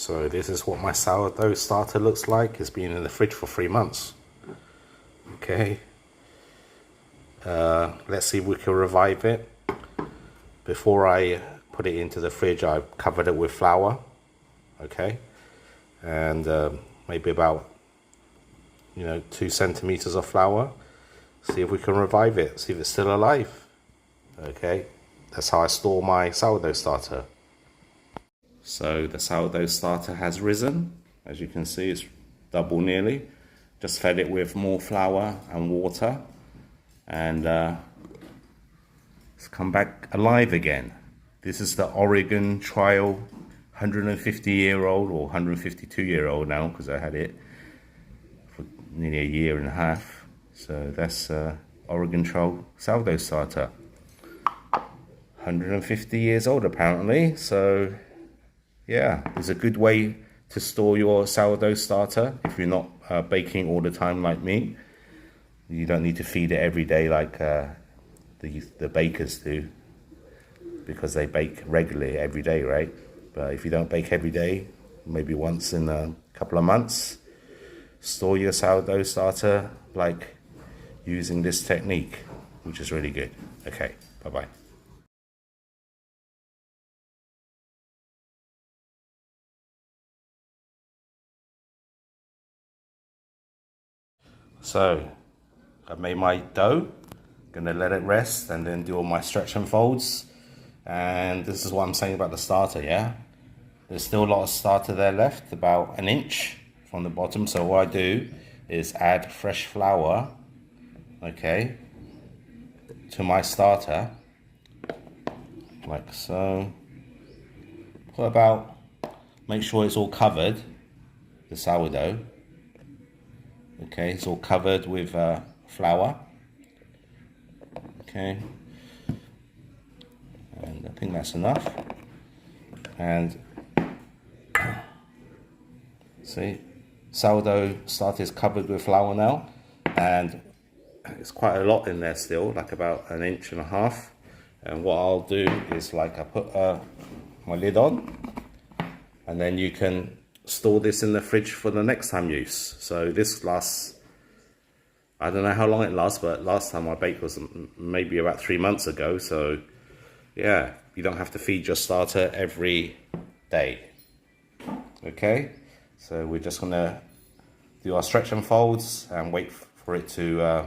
So this is what my sourdough starter looks like. It's been in the fridge for 3 months. Okay. Let's see if we can revive it. Before I put it into the fridge, I covered it with flour. Okay. And maybe about 2 centimeters of flour. See if we can revive it. See if it's still alive. Okay. That's how I store my sourdough starter. So the sourdough starter has risen. As you can see, it's double nearly. Just fed it with more flour and water. And it's come back alive again. This is the Oregon trial 150-year-old or 152-year-old now, because I had it for nearly a year and a half. So that's Oregon trial sourdough starter. 150 years old apparently. So yeah, it's a good way to store your sourdough starter if you're not baking all the time like me. You don't need to feed it every day like the bakers do, because they bake regularly every day, right? But if you don't bake every day, maybe once in a couple of months, store your sourdough starter like using this technique, which is really good. Okay, bye-bye. So I've made my dough, gonna let it rest and then do all my stretch and folds. And this is what I'm saying about the starter, yeah? There's still a lot of starter there left, about 1 inch from the bottom. So what I do is add fresh flour, okay, to my starter, like so. Make sure it's all covered, the sourdough. Okay, it's all covered with flour. Okay, and I think that's enough. And see, sourdough starter is covered with flour now, and it's quite a lot in there still, like about 1.5 inches. And what I'll do is I put my lid on, and then you can store this in the fridge for the next time use. So this lasts, I don't know how long it lasts, but last time I baked was maybe about 3 months ago. So yeah, you don't have to feed your starter every day. Okay, so we're just gonna do our stretch and folds and wait for it to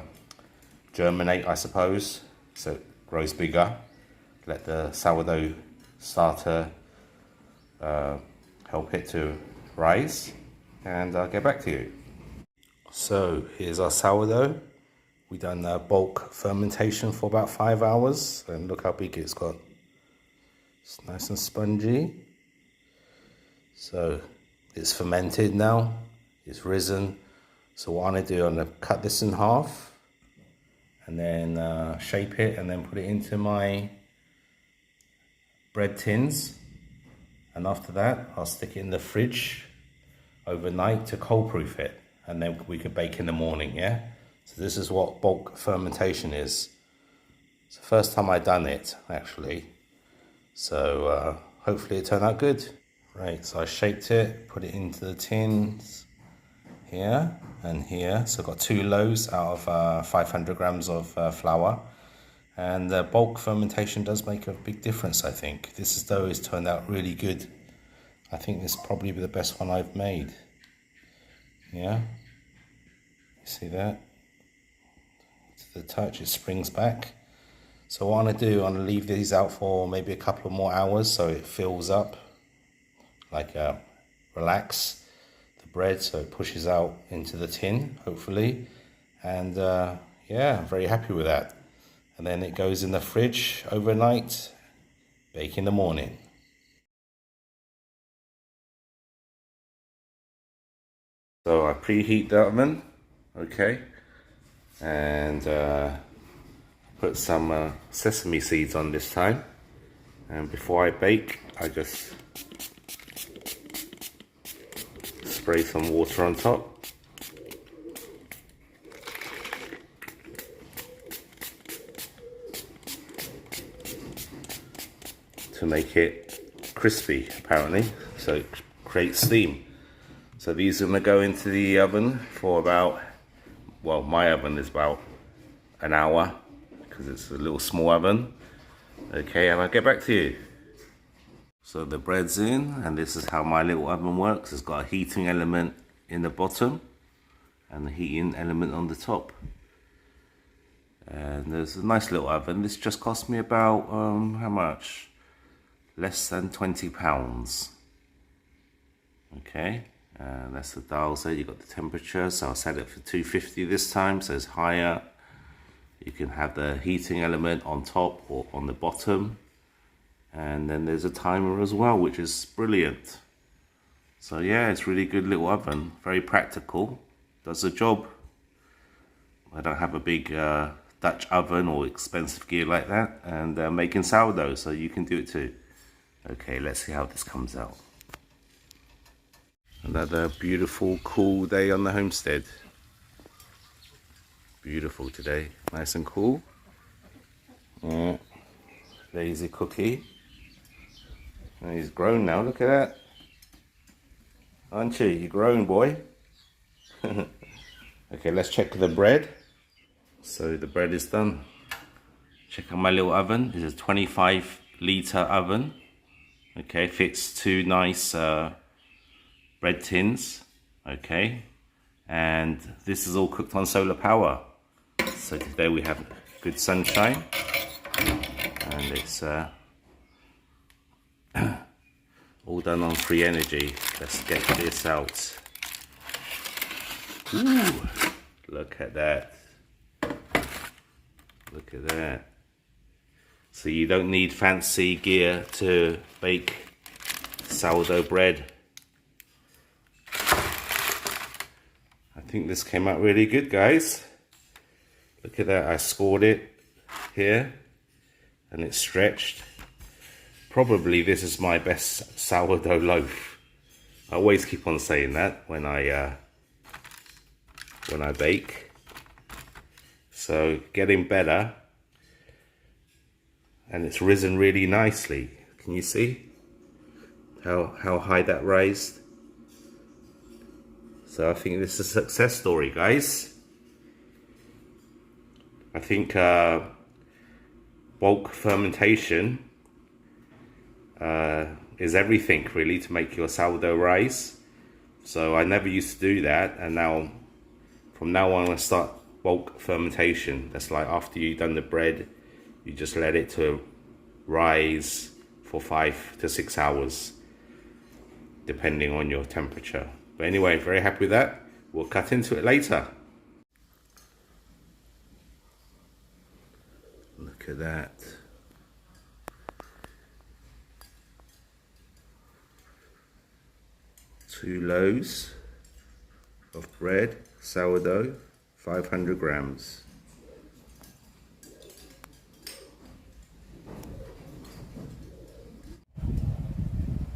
germinate, I suppose, so it grows bigger. Let the sourdough starter help it to rise, and I'll get back to you. So here's our sourdough. We done bulk fermentation for about 5 hours, and look how big it's got. It's nice and spongy. So it's fermented now, it's risen. So what I'm gonna do, I'm gonna cut this in half and then shape it and then put it into my bread tins. And after that, I'll stick it in the fridge overnight to cold proof it, and then we could bake in the morning, yeah? So this is what bulk fermentation is. It's the first time I've done it, actually. So hopefully it turned out good. Right, so I shaped it, put it into the tins here and here. So I've got 2 loaves out of 500 grams of flour. And the bulk fermentation does make a big difference, I think. This dough has turned out really good. I think this is probably the best one I've made. Yeah, you see that? To the touch, it springs back. So what I'm gonna do, I'm gonna leave these out for maybe a couple of more hours so it fills up, relax the bread so it pushes out into the tin, hopefully. And yeah, I'm very happy with that. And then it goes in the fridge overnight, bake in the morning. So I preheat the oven, okay, and put some sesame seeds on this time. And before I bake, I just spray some water on top. To make it crispy, apparently, so it create steam. So these are going to go into the oven for about, well, my oven is about an hour because it's a little small oven. Okay, and I'll get back to you. So the bread's in, and this is how my little oven works. It's got a heating element in the bottom and a heating element on the top. And there's a nice little oven. This just cost me about, how much? Less than £20. Okay, and that's the dial. So you got the temperature. So I'll set it for 250 this time, so it's higher. You can have the heating element on top or on the bottom. And then there's a timer as well, which is brilliant. So yeah, it's really good little oven. Very practical. Does the job. I don't have a big Dutch oven or expensive gear like that. And making sourdough, so you can do it too. Okay, let's see how this comes out. Another beautiful, cool day on the homestead. Beautiful today. Nice and cool. Yeah. Lazy cookie. And he's grown now, look at that. Aren't you? You're grown, boy. Okay, let's check the bread. So the bread is done. Check out my little oven. It's a 25-litre oven. Okay, fits 2 nice bread tins. Okay, and this is all cooked on solar power. So today we have good sunshine. And it's all done on free energy. Let's get this out. Ooh, look at that. Look at that. So you don't need fancy gear to bake sourdough bread. I think this came out really good, guys. Look at that, I scored it here. And it's stretched. Probably this is my best sourdough loaf. I always keep on saying that when I bake. So getting better, and it's risen really nicely. Can you see how high that raised? So I think this is a success story, guys. I think bulk fermentation is everything really to make your sourdough rise. So I never used to do that, and now from now on I start bulk fermentation. That's like after you've done the bread, you just let it to rise for 5 to 6 hours depending on your temperature. But anyway, very happy with that. We'll cut into it later. Look at that. Two loaves of bread, sourdough, 500 grams.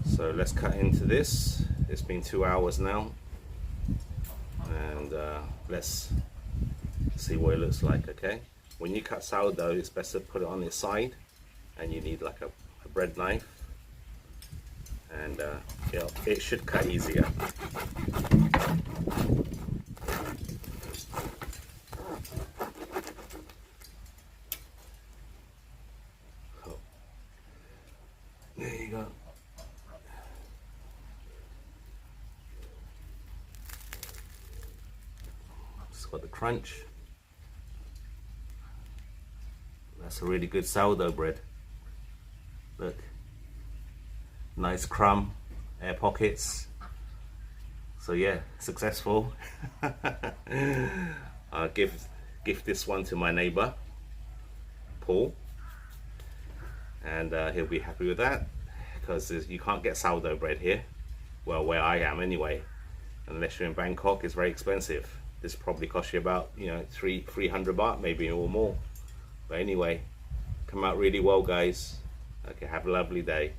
So let's cut into this. It's been 2 hours now, and let's see what it looks like. Okay, when you cut sourdough, it's best to put it on its side, and you need like a bread knife, and it should cut easier. Oh. There you go. It's got the crunch. That's a really good sourdough bread. Look, nice crumb, air pockets. So yeah, successful. I'll gift this one to my neighbor, Paul, and he'll be happy with that, because you can't get sourdough bread here. Well, where I am anyway, unless you're in Bangkok. It's very expensive. This probably costs you about 300 baht maybe, or more. But anyway, come out really well, guys. Okay, have a lovely day.